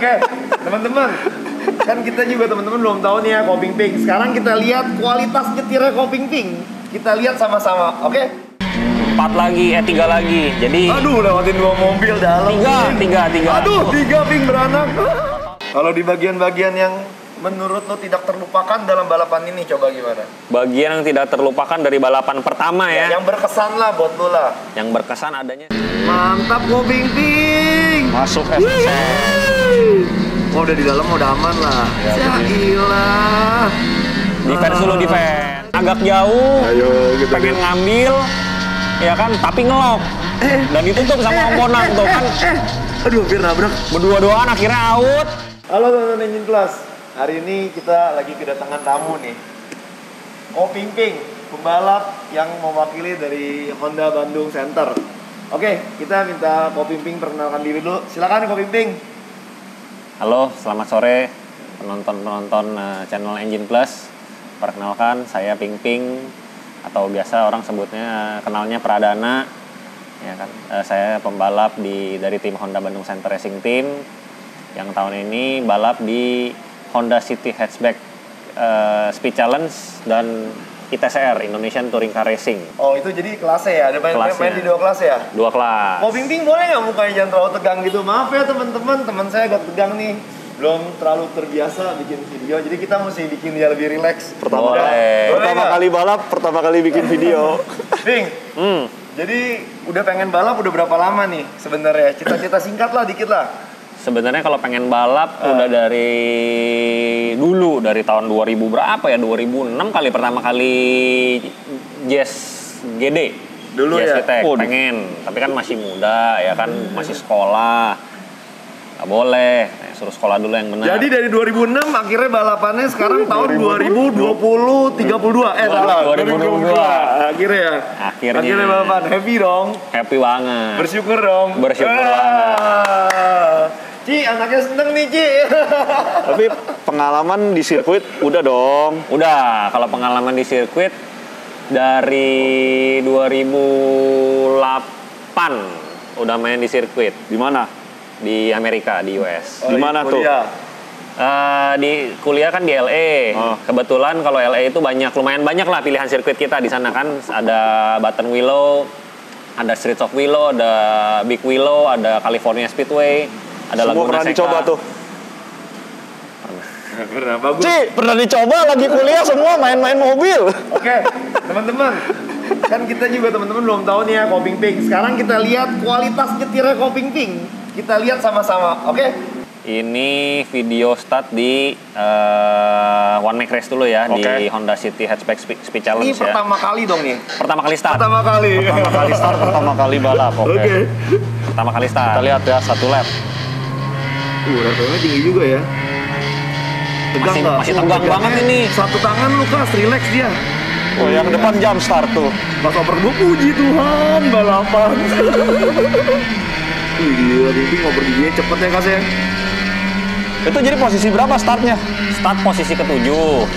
Oke, teman-teman, kan kita juga teman-teman belum tahu nih ya Koping Pink. Sekarang kita lihat kualitas nyetirnya Koping Pink. Kita lihat sama-sama, oke? 4 lagi, 3 lagi. Jadi aduh, lewatin 2 mobil dalam. 3. Aduh, 3 Pink beranak. Kalau di bagian-bagian yang menurut lo tidak terlupakan dalam balapan ini, coba gimana? bagian yang tidak terlupakan dari balapan pertama ya. Yang berkesan lah buat lo lah. Yang berkesan adanya. Mantap Koping Pink. Masuk FSC. Oh, udah di dalam udah aman lah. Ya ilah. Defense dulu, defense. Agak jauh. Ayo, gitu. Pengen ngambil, ya kan? Tapi ngelok. Dan ditutup sama komponan tuh kan. Aduh, hampir nabrak. Berdua-duaan akhirnya out. Halo teman-teman Engine Plus. Hari ini kita lagi kedatangan tamu nih. Koping Pink, pembalap yang mewakili dari Honda Bandung Center. Oke, kita minta Koping Pink perkenalkan diri dulu. Silakan Koping Pink. Halo, selamat sore penonton channel Engine Plus. Perkenalkan, saya Ping Ping atau biasa orang sebutnya kenalnya Pradana. Ya kan, saya pembalap dari tim Honda Bandung Center Racing Team yang tahun ini balap di Honda City Hatchback Speed Challenge dan ITCR, Indonesian Touring Car Racing. Oh, itu jadi kelasnya ya? Ada main di 2 kelas ya? 2 kelas. Koping Pink boleh nggak mukanya jangan terlalu tegang gitu? Maaf ya teman-teman, teman saya agak tegang nih. Belum terlalu terbiasa bikin video, jadi kita mesti bikin dia lebih rileks. Pertama kali balap, pertama kali bikin video. Pink, jadi udah pengen balap udah berapa lama nih sebenarnya? Cita-cita singkat lah, dikit lah. Sebenarnya kalau pengen balap udah dari dulu, dari tahun 2000 berapa ya? 2006 kali pertama kali Jazz GD. Dulu Jazz ya? GT, pengen. Tapi kan masih muda ya kan, masih sekolah. Gak boleh, suruh sekolah dulu yang benar. Jadi dari 2006 akhirnya balapannya sekarang tahun 2032. Salah. 2022. Akhirnya ya? Akhirnya balapan. Happy dong? Happy banget. Bersyukur dong? Bersyukur banget. Ci, anaknya seneng nih Ci. Tapi pengalaman di sirkuit udah dong. Udah, kalau pengalaman di sirkuit dari 2008 udah main di sirkuit. Di mana? Di Amerika, di US. Di mana tuh? Di kuliah kan di LA. Oh. Kebetulan kalau LA itu lumayan banyak lah pilihan sirkuit kita di sana kan. Ada Button Willow, ada Streets of Willow, ada Big Willow, ada California Speedway, ada Semua Laguna pernah Seca. dicoba tuh. Pernah, bagus. Pernah dicoba lagi kuliah semua main-main mobil. Oke, teman-teman. Kan kita juga teman-teman belum tahu nih ya Koping Pink. Sekarang kita lihat kualitas nyetirnya Koping Pink. Kita lihat sama-sama, oke? Ini video start di one make race dulu ya, di Honda City Hatchback Speed Challenge Ini ya. pertama kali dong nih. Pertama kali start. Pertama kali start, pertama kali balap. Oke. Pertama kali start. Kita lihat ya 1 lap. Rasanya tinggi juga ya. Tegang nggak? Masih tegang banget ini. Satu tangan lu Kas, relax dia. Oh, yang depan jam start tuh. Pas over gue puji Tuhan balapan. Wih, gila, ini ngobrol dia cepet ya Kas ya. Itu jadi posisi berapa startnya? Start posisi ke-7.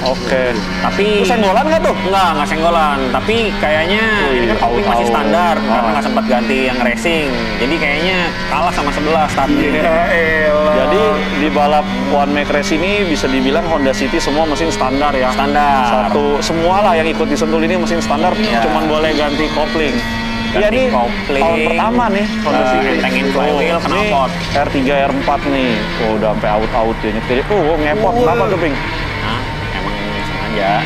Oke. Tapi Itu senggolan nggak tuh? Nggak senggolan. Tapi kayaknya ini kan Koping masih standar karena nggak sempat ganti yang racing. Jadi kayaknya kalah sama sebelah startnya. Jadi di balap one make race ini bisa dibilang Honda City semua mesin standar ya. Standar. Semua lah yang ikut di Sentul ini mesin standar, cuman boleh ganti kopling. Iya nih, tahun pertama nih Honda City. Entengin flywheel, knalpot. R3, R4 nih. Oh, udah sampai out-out ya nyetir. Ngepot. Kenapa tuh, Ping? Nah, emang sengaja.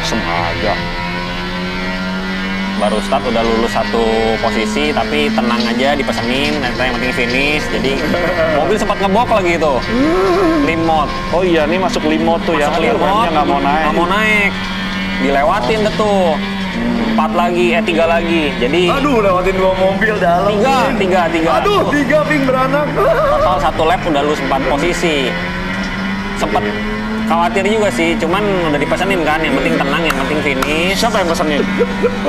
Sengaja. Baru start udah lulus 1 posisi, tapi tenang aja, dipesenin, nanti yang penting finish. Jadi mobil sempat ngebok lagi itu. Limot. Oh iya, nih masuk limot tuh ya. Limot, nggak mau naik. Nggak mau naik. Dilewatin deh tuh. 4 lagi, 3 lagi. Jadi aduh, lewatin 2 mobil dalam. 3. Aduh, 3 Pink beranak. Total 1 lap udah lulus 4 posisi. Sempet khawatir juga sih, cuman udah dipesenin kan, yang penting tenang, yang penting finish. Siapa yang pesenin?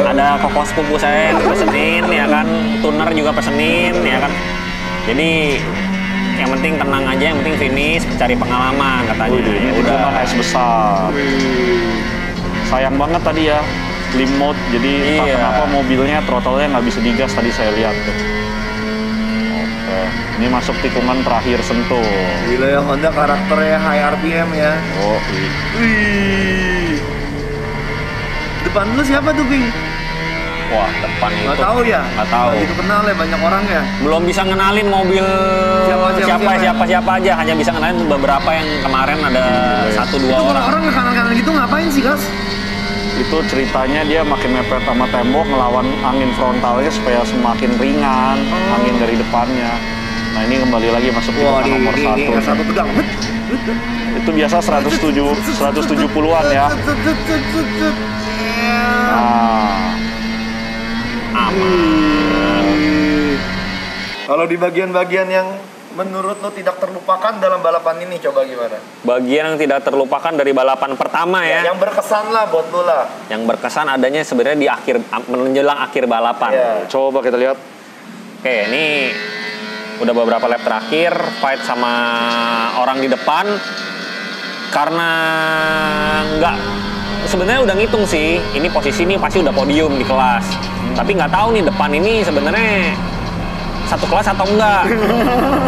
Ada koko sepupu saya yang pesenin, ya kan. Tuner juga pesenin, ya kan. Jadi yang penting tenang aja, yang penting finish, cari pengalaman katanya. Ya udah. Es besar. Sayang banget tadi ya. Limot, jadi entah kenapa mobilnya throttle-nya nggak bisa digas tadi saya lihat tuh. Oke. Ini masuk tikungan terakhir sentuh. Gila ya, Honda karakternya high RPM ya. Oh, Wih. Depan lu siapa tuh, Ping? Wah, depan itu. Nggak tahu ya? Nggak tahu. Nggak gitu kenal ya banyak orang ya? Belum bisa ngenalin mobil siapa aja. Hanya bisa ngenalin beberapa yang kemarin ada 1-2 Itu kalau orang. orang kanan-kanan gitu ngapain sih, Gas? itu ceritanya dia makin mepet sama tembok ngelawan angin frontalnya supaya semakin ringan angin dari depannya. Nah ini kembali lagi masuk tikungan nomor 1. Satu tegang. Itu biasa 170-an ya. Nah, Kalau di bagian-bagian yang menurut lo tidak terlupakan dalam balapan ini, coba gimana? Bagian yang tidak terlupakan dari balapan pertama ya. Yang berkesan lah buat lo lah. Yang berkesan adanya sebenarnya di akhir, menjelang akhir balapan. Ya. coba kita lihat. Oke, ini udah beberapa lap terakhir, fight sama orang di depan. Karena nggak, sebenarnya udah ngitung sih, ini posisi ini pasti udah podium di kelas. Tapi nggak tahu nih depan ini sebenarnya satu kelas atau enggak.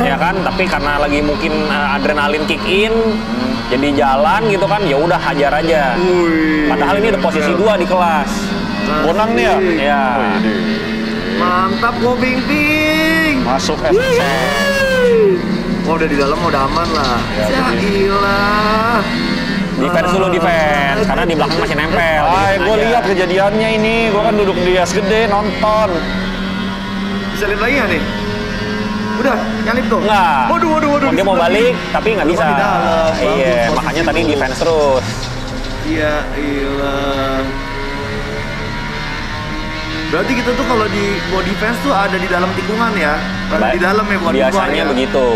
Ya kan, tapi karena lagi mungkin adrenalin kick in, jadi jalan gitu kan, ya udah hajar aja. Padahal ini udah posisi 2 di kelas. Bonang nih ya? Ya. Mantap kok, Ping. Masuk FC. Oh, udah di dalam udah aman lah. Ya ilah. Defense dulu, defense, karena di belakang masih nempel. Gue lihat kejadiannya ini, gue kan duduk di as gede nonton. Bisa lihat lagi nggak nih? Udah, nyalip tuh? Enggak. Waduh. Dia mau balik, tapi nggak Lu bisa. kan di dalam, Iya, bagus makanya posisi tadi lu. defense terus. Iya, ilah. Berarti kita tuh kalau di mau defense tuh ada di dalam tikungan ya? Ada di dalam ya, bukan di luar Biasanya ya? begitu.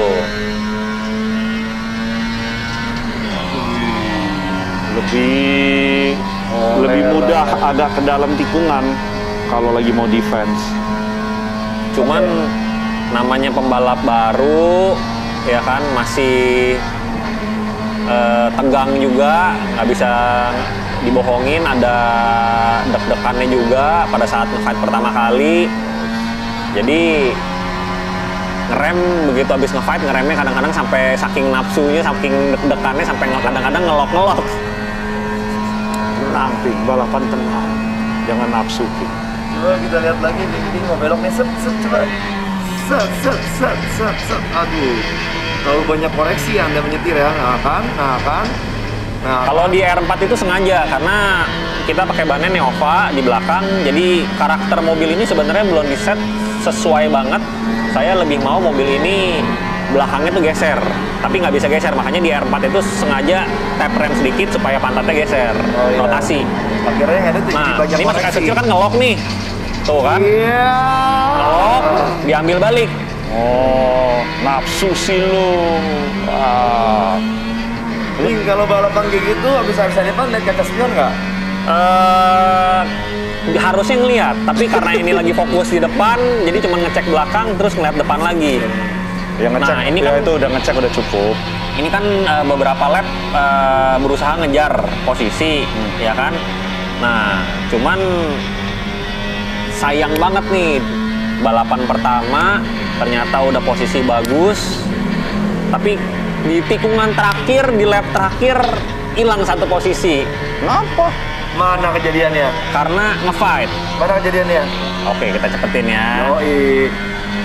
Lebih mudah ada ke dalam tikungan kalau lagi mau defense. Cuman namanya pembalap baru, ya kan, masih tegang juga, nggak bisa dibohongin, ada deg-degannya juga pada saat nge-fight pertama kali. Jadi ngerem begitu habis nge-fight, ngeremnya kadang-kadang sampai saking nafsunya, saking deg-degannya sampai kadang-kadang ngelok-ngelok. Tenang, Ping. Balapan tenang. Jangan nafsu, Ping. Coba kita lihat lagi, Ping mau belok nih, coba. Aduh, terlalu banyak koreksi Anda menyetir ya, nah kan. Kalau di R4 itu sengaja karena kita pakai bannya Neova di belakang, jadi karakter mobil ini sebenarnya belum diset sesuai banget. Saya lebih mau mobil ini belakangnya tuh geser, tapi nggak bisa geser, makanya di R4 itu sengaja tap rem sedikit supaya pantatnya geser, rotasi. Akhirnya yang ada Nah, banyak ini masih koreksi. kecil kan ngelok nih, tuh kan, Iya. ngelok, diambil balik. Oh, nafsu sih lu. Wah. Ping, kalau balapan kayak gitu habis depan lihat kaca spion nggak? Harusnya ngeliat, tapi karena ini lagi fokus di depan, jadi cuma ngecek belakang terus ngeliat depan lagi. Yang ngecek, Nah, ini ya kan- itu udah ngecek udah cukup. Ini kan beberapa lap berusaha ngejar posisi, ya kan? Nah, cuman sayang banget nih, balapan pertama ternyata udah posisi bagus, tapi di tikungan terakhir, di lap terakhir hilang satu posisi. Kenapa? Mana kejadiannya? Karena nge-fight. Mana kejadiannya? Oke, kita cepetin ya. Yoi.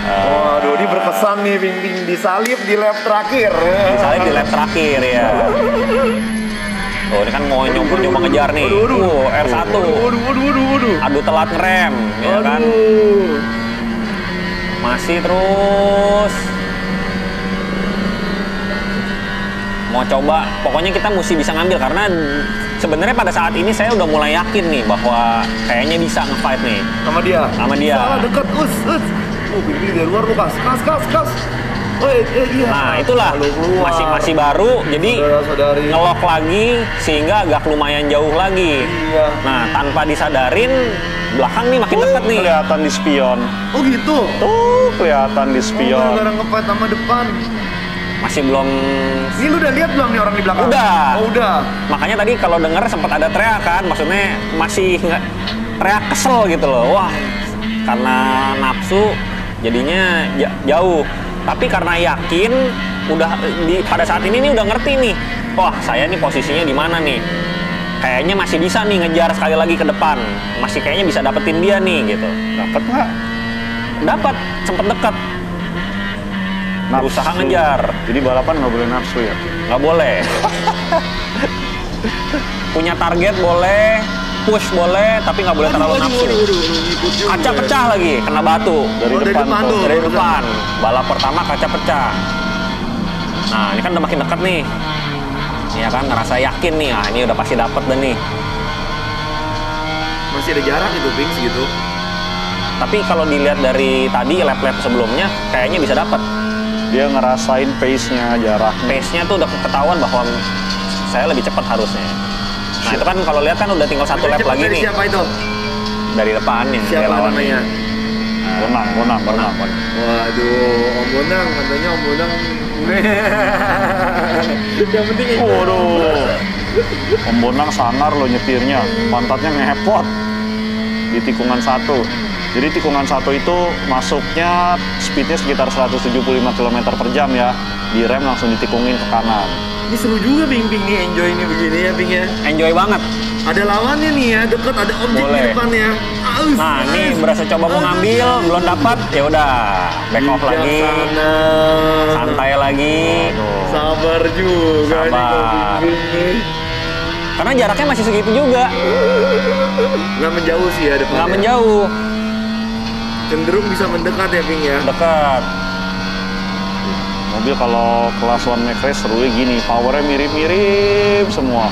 Waduh, ini berkesan nih, Ping disalip di lap terakhir. Misalnya di lap terakhir ya. Tuh, ini kan mau nyoba ngejar nih. R1. Waduh. Aduh, telat ngerem, ya kan? Aduh. Masih terus. Mau coba, pokoknya kita mesti bisa ngambil karena sebenarnya pada saat ini saya udah mulai yakin nih bahwa kayaknya bisa nge-fight nih Sama dia. sama dia. Salah dekat, us. Ping dari luar lu kas. Iya. Nah, itulah Lalu keluar. masih baru, jadi Saudara-saudari. ngelok lagi sehingga agak lumayan jauh lagi. Iya. Nah, tanpa disadarin belakang nih makin dekat nih. Kelihatan di spion. Oh gitu. Tuh, kelihatan di spion. Gara-gara ngefight sama depan. Masih belum. Ini lu udah lihat belum nih orang di belakang? Udah. Oh, udah. Makanya tadi kalau denger sempat ada teriakan, maksudnya masih nggak teriak kesel gitu loh. Wah, karena nafsu jadinya jauh. Tapi karena yakin, pada saat ini nih udah ngerti nih. Wah, saya nih posisinya di mana nih? Kayaknya masih bisa nih ngejar sekali lagi ke depan. Masih kayaknya bisa dapetin dia nih gitu. Dapat nggak? Dapat, sempet deket. Berusaha ngejar. Jadi balapan nggak boleh nafsu ya? Nggak boleh. Punya target boleh, push boleh, tapi nggak boleh terlalu nafsu. Kaca pecah lagi, kena batu. Dari depan tuh. Dari depan. Balap pertama kaca pecah. Nah, ini kan udah makin dekat nih. Ya kan, ngerasa yakin nih, ini udah pasti dapet deh nih. Masih ada jarak itu, Ping, segitu. Tapi kalau dilihat dari tadi lap-lap sebelumnya, kayaknya bisa dapet. Dia ngerasain pace-nya, jarak. Pace-nya tuh udah ketahuan bahwa saya lebih cepat harusnya. Nah itu kan kalau lihat kan udah tinggal satu lap lagi nih. Siapa itu? Dari depan nih. Siapa namanya? Bonang. Waduh, Om Bonang, katanya Om Bonang. Yang penting itu. Waduh. Om Bonang sangar loh nyetirnya, pantatnya ngehepot di tikungan 1. Jadi tikungan 1 itu masuknya speednya sekitar 175 km per jam ya. Direm langsung ditikungin ke kanan. Ini seru juga Ping nih, enjoy ini begini ya Ping ya. Enjoy banget. Ada lawannya nih ya, deket ada objek di depannya. Nah ini berasa coba mau ngambil, belum dapat, ya udah back off lagi. Santai lagi. Sabar juga Sabar. nih. Karena jaraknya masih segitu juga. Nggak menjauh sih ya depannya. Nggak menjauh. Cenderung bisa mendekat ya Ping ya. Dekat. Mobil kalau kelas one make race serunya gini, powernya mirip-mirip semua.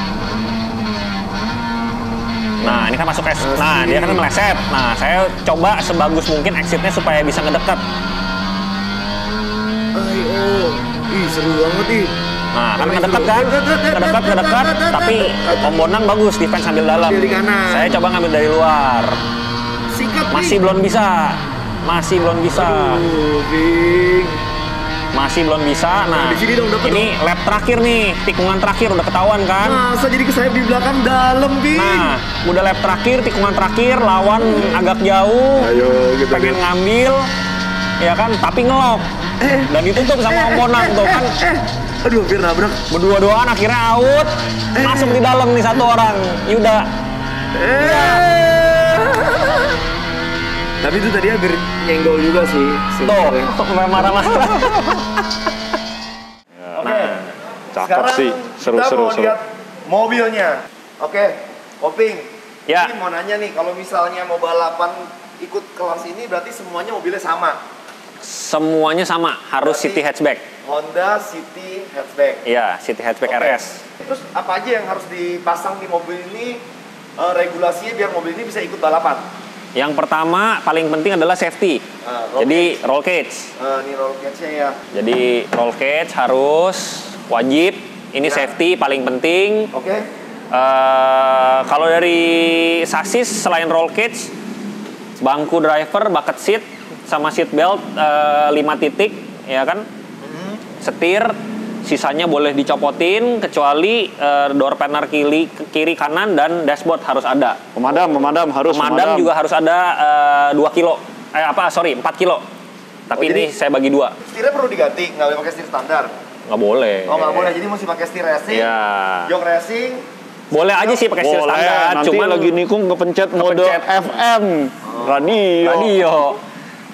Nah ini kan masuk nah dia kan meleset. Nah saya coba sebagus mungkin exitnya supaya bisa ngedekat. Ayo, seru banget ih. Nah kan ngedekat kan, ngedekat, tapi Om Bonang bagus defense sambil dalam. Saya coba ngambil dari luar. Sikat, masih belum bisa. Aduh, Bing. Masih belum bisa. Nah, di sini dong, ini lap terakhir nih, tikungan terakhir udah ketahuan kan? Masa jadi kesayap di belakang dalam, Bing? Nah, udah lap terakhir, tikungan terakhir, lawan agak jauh. Ayo, kita pengen ngambil, ya kan? Tapi ngelok. Dan ditutup sama Om Bonang tuh kan. Aduh, hampir nabrak. Berdua-duaan akhirnya out. Masuk di dalam nih satu orang, Yuda. Tapi itu tadi hampir nyenggol juga sih. Tuh, marah-marah. Oke, cakep sih, seru. Kita mau lihat mobilnya. Oke, Koping. Ya. Ini mau nanya nih, kalau misalnya mau balapan ikut kelas ini berarti semuanya mobilnya sama? Semuanya sama, harus berarti City hatchback. Honda City hatchback. Iya, City hatchback RS. Terus apa aja yang harus dipasang di mobil ini, regulasinya biar mobil ini bisa ikut balapan? Yang pertama paling penting adalah safety. Jadi roll cage. Ini roll cage-nya ya. Jadi roll cage harus wajib. Ini safety paling penting. Oke. Kalau dari sasis selain roll cage, bangku driver, bucket seat, sama seat belt 5 titik, ya kan? Setir, sisanya boleh dicopotin kecuali door panel kiri kanan dan dashboard harus ada. Pemadam harus. Pemadam juga harus ada 2 kilo. 4 kilo. Tapi ini saya bagi 2. Setirnya perlu diganti, nggak boleh pakai setir standar. Nggak boleh. Oh, nggak boleh. Jadi mesti pakai setir racing. Ya. Jok racing. Boleh aja sih pakai setir standar. Nanti Cuman lagi nikung kepencet mode FM. Radio.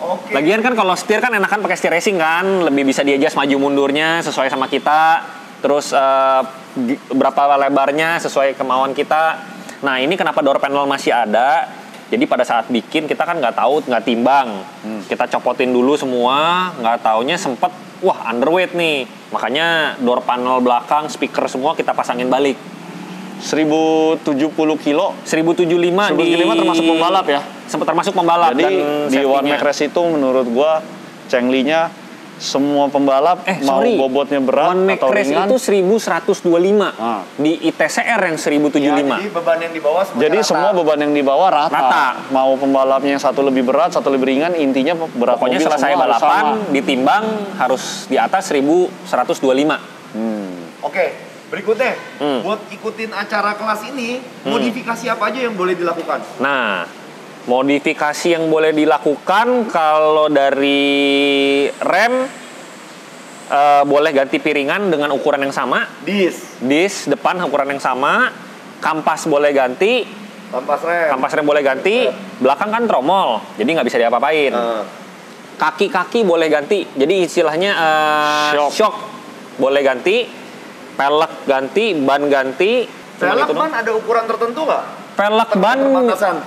Oke. Lagian kan kalau setir kan enakan pakai setir racing kan, lebih bisa di-adjust maju mundurnya sesuai sama kita, terus berapa lebarnya sesuai kemauan kita. Nah ini kenapa door panel masih ada? Jadi pada saat bikin kita kan nggak tahu, nggak timbang, kita copotin dulu semua, nggak taunya sempet underweight nih, makanya door panel belakang, speaker semua kita pasangin balik. 1070 kilo. 1075 termasuk pembalap ya? Sempat termasuk pembalap. Jadi dan di One Make Race itu menurut gua Chengli-nya semua pembalap mau bobotnya berat atau ringan. Itu 1125. Di ITCR yang 1075. Ya, jadi beban yang di bawah jadi rata. Semua beban yang di bawah rata. Mau pembalapnya yang satu lebih berat, satu lebih ringan, intinya berat pokoknya mobil selesai semua balapan sama. ditimbang harus di atas 1125. Oke. Berikutnya, buat ikutin acara kelas ini, modifikasi apa aja yang boleh dilakukan? Nah, modifikasi yang boleh dilakukan kalau dari rem boleh ganti piringan dengan ukuran yang sama. Dis depan ukuran yang sama. Kampas boleh ganti. Kampas rem boleh ganti. Belakang kan tromol, jadi nggak bisa diapa-apain. Kaki-kaki boleh ganti. Jadi istilahnya shock boleh ganti. Pelek ganti, ban ganti. Pelek ban ada ukuran tertentu nggak? Pelek ban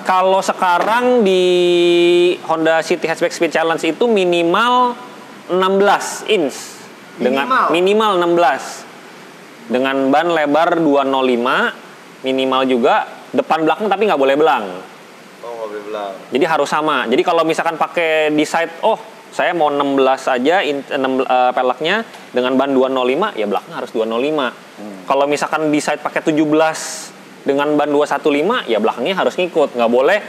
kalau sekarang di Honda City Hatchback Speed Challenge itu minimal 16 inch. Dengan minimal 16. Dengan ban lebar 205, minimal juga depan belakang tapi nggak boleh belang. Oh, nggak boleh belang. Jadi harus sama. Jadi kalau misalkan pakai decide, saya mau 16 aja peleknya dengan ban 205, ya belakang harus 205. Kalau misalkan decide pakai 17 dengan ban 215, ya belakangnya harus ngikut, nggak boleh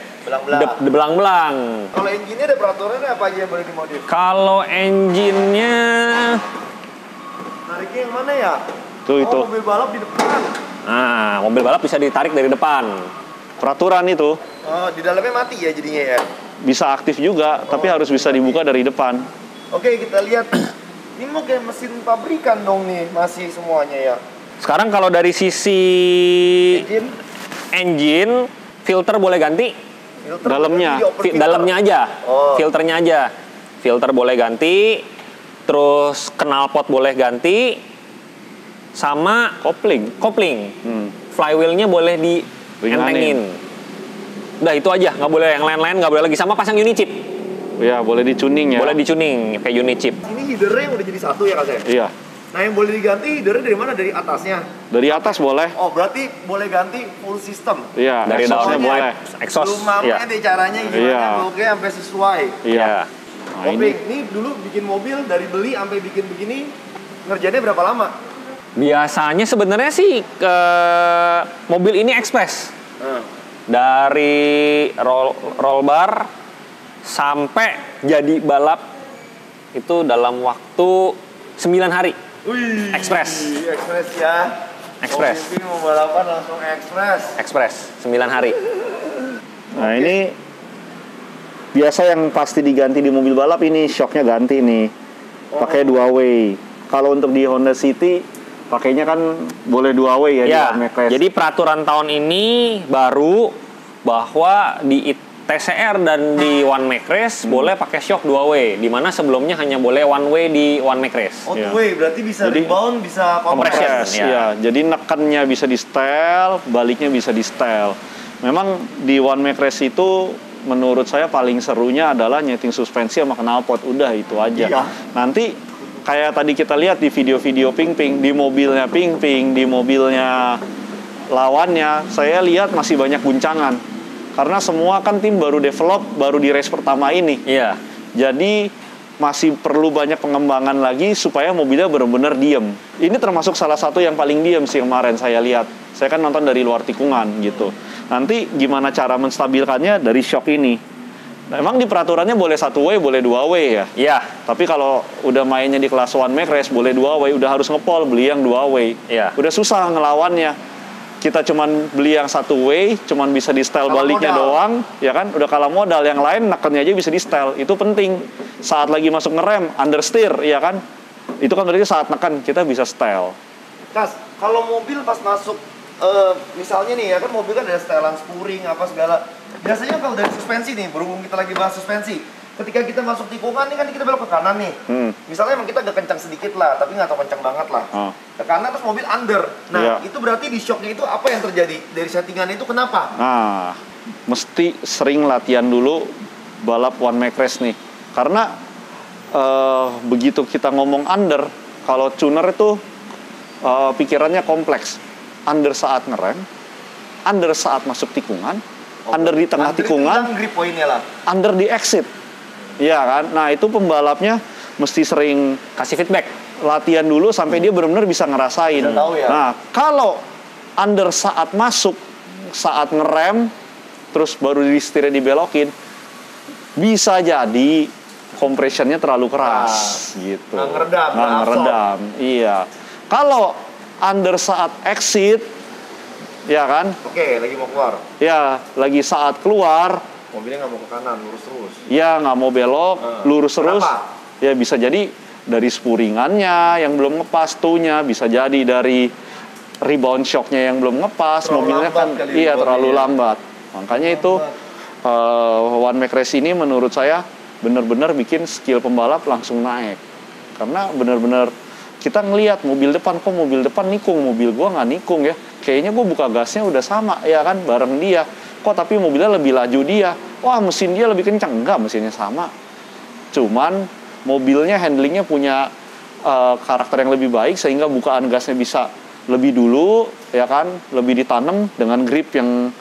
belang-belang. Kalau engine-nya ada peraturannya apa aja yang boleh dimodif? Kalau engine-nya tariknya yang mana ya? Itu. Mobil balap di depan. Nah, mobil balap bisa ditarik dari depan. Peraturan itu. Oh, di dalamnya mati ya jadinya ya? Bisa aktif juga, tapi harus bisa dibuka dari depan. Oke, kita lihat. Ini mau kayak mesin pabrikan dong nih, masih semuanya ya. Sekarang kalau dari sisi engine filter boleh ganti. Dalamnya aja. Filternya aja. Filter boleh ganti. Terus knalpot boleh ganti. Sama kopling. Flywheelnya boleh dientengin. Udah itu aja, nggak boleh yang lain-lain, nggak boleh lagi. Sama pasang unit chip. Ya, boleh dicuning ya. Boleh dicuning kayak unit chip. Ini headernya yang udah jadi satu ya Kak Saya? Iya. Nah yang boleh diganti headernya dari mana? Dari atasnya? Dari atas boleh. Oh berarti boleh ganti full system? Iya, dari dalamnya boleh. Exhaust. Belum mamanya deh caranya gimana, oke sampai sesuai. Iya. Nah, ini dulu bikin mobil dari beli sampai bikin begini ngerjainnya berapa lama? Biasanya sebenarnya sih mobil ini ekspres. Dari roll bar sampai jadi balap itu dalam waktu 9 hari. Wih, ekspres ya. Ekspres. Mobil mau balapan langsung Ekspres 9 hari. Nah, ini biasa yang pasti diganti di mobil balap ini shocknya ganti nih. Pakai 2 way. Kalau untuk di Honda City pakainya kan boleh 2 way ya, di One Mac Race. Jadi peraturan tahun ini baru bahwa di TCR dan di One Mac Race boleh pakai shock 2 way, di mana sebelumnya hanya boleh 1 way di One Mac Race. 2 way berarti bisa rebound, bisa compression. Ya, jadi nekannya bisa di setel, baliknya bisa di setel. Memang di One Mac Race itu menurut saya paling serunya adalah nyeting suspensi sama knalpot, udah itu aja. Iya. Nanti kayak tadi kita lihat di video-video Ping-Ping, di mobilnya Ping-Ping, di mobilnya lawannya, saya lihat masih banyak guncangan. Karena semua kan tim baru develop, baru di race pertama ini. Iya. Jadi masih perlu banyak pengembangan lagi supaya mobilnya benar-benar diem. Ini termasuk salah satu yang paling diem sih kemarin saya lihat. Saya kan nonton dari luar tikungan gitu. Nanti gimana cara menstabilkannya dari shock ini. Nah, emang di peraturannya boleh 1 way, boleh 2 way ya? Iya. Tapi kalau udah mainnya di kelas One Mac Race boleh 2 way, udah harus ngepol beli yang 2 way. Iya. Udah susah ngelawannya. Kita cuman beli yang 1 way, cuman bisa di style baliknya doang, ya kan? Udah kalah modal, yang lain nekennya aja bisa di style. Itu penting. Saat lagi masuk ngerem, understeer, ya kan? Itu kan berarti saat neken kita bisa style. Kas, kalau mobil pas masuk, misalnya nih ya kan mobil kan ada setelan spuring apa segala. Biasanya kalau dari suspensi nih, berhubung kita lagi bahas suspensi, ketika kita masuk tikungan nih kan kita belok ke kanan nih. Misalnya emang kita agak kencang sedikit lah, tapi nggak tahu kencang banget lah. Ke kanan terus mobil under. Nah, itu berarti di shocknya itu apa yang terjadi? Dari settingan itu kenapa? Nah, mesti sering latihan dulu balap One Mac Race nih. Karena begitu kita ngomong under, kalau tuner itu pikirannya kompleks. Under saat ngerem, under saat masuk tikungan, under di tengah tikungan, grip poinnya lah. under di exit. Iya kan? Nah, itu pembalapnya mesti sering kasih feedback. Latihan dulu sampai dia benar-benar bisa ngerasain. Tahu ya. Nah, kalau under saat masuk, saat ngerem, terus baru di setirnya dibelokin, bisa jadi compressionnya terlalu keras, gitu. Nggak ngeredam. Iya. Kalau under saat exit, ya kan? Oke, lagi mau keluar. Ya, lagi saat keluar, mobilnya nggak mau ke kanan, lurus terus. ya nggak mau belok, lurus terus. Kenapa? Ya bisa jadi dari spuringannya yang belum ngepas tuhnya, bisa jadi dari rebound shocknya yang belum ngepas, Terlalu mobilnya kan lambat kali iya reboundnya terlalu ya. lambat. Makanya itu one make race ini menurut saya benar-benar bikin skill pembalap langsung naik. Karena benar-benar kita ngelihat mobil depan, kok mobil depan nikung, mobil gua nggak nikung ya. Kayaknya gua buka gasnya udah sama ya kan bareng dia. Kok tapi mobilnya lebih laju dia. Wah, mesin dia lebih kencang. Enggak, mesinnya sama. Cuman mobilnya handlingnya punya karakter yang lebih baik sehingga bukaan gasnya bisa lebih dulu ya kan, lebih ditanam dengan grip yang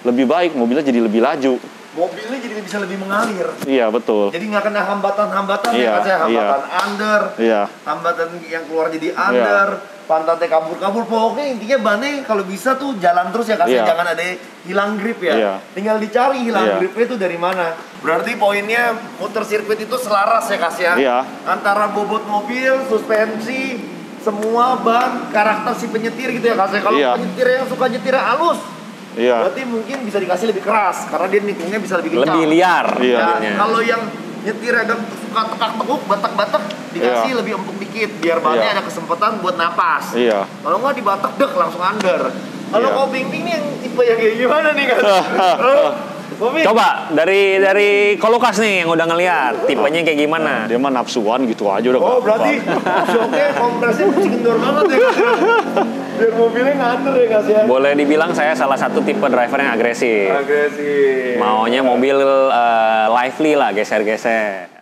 lebih baik, mobilnya jadi lebih laju. Mobilnya jadi bisa lebih mengalir. Iya, betul. Jadi nggak kena hambatan-hambatan Iya, ya kan saya, iya. hambatan under, Iya. hambatan yang keluar jadi under, pantatnya kabur-kabur. Pokoknya intinya bannya kalau bisa tuh jalan terus ya kasih, Iya. jangan ada hilang grip ya. Iya. Tinggal dicari hilang Iya. gripnya itu dari mana. Berarti poinnya muter sirkuit itu selaras ya Kas ya. Iya. Antara bobot mobil, suspensi, semua ban, karakter si penyetir gitu ya Kas ya. Kalau Iya. penyetir yang suka nyetirnya halus, Iya. berarti mungkin bisa dikasih lebih keras karena dia nikungnya bisa lebih kencang. Lebih liar. Iya. Ya, mobilnya. kalau yang nyetir agak suka tekak-tekuk, batak-batak, dikasih Iya. lebih empuk dikit biar bannya Iya. ada kesempatan buat napas. Iya. Kalau nggak dibatak dek langsung under. Kalau Iya. kau Ping-Ping nih yang tipe yang kayak gimana nih kan? Bobby, Coba dari Kolukas nih yang udah ngeliat tipenya kayak gimana. Dia mah nafsuan gitu aja udah. oh nggak berarti apa-apa. shocknya kompresnya mesti kendor banget ya Kas ya? Biar mobilnya ngander ya Kas ya. Boleh dibilang saya salah satu tipe driver yang agresif. Agresif. Maunya mobil lively lah, geser-geser.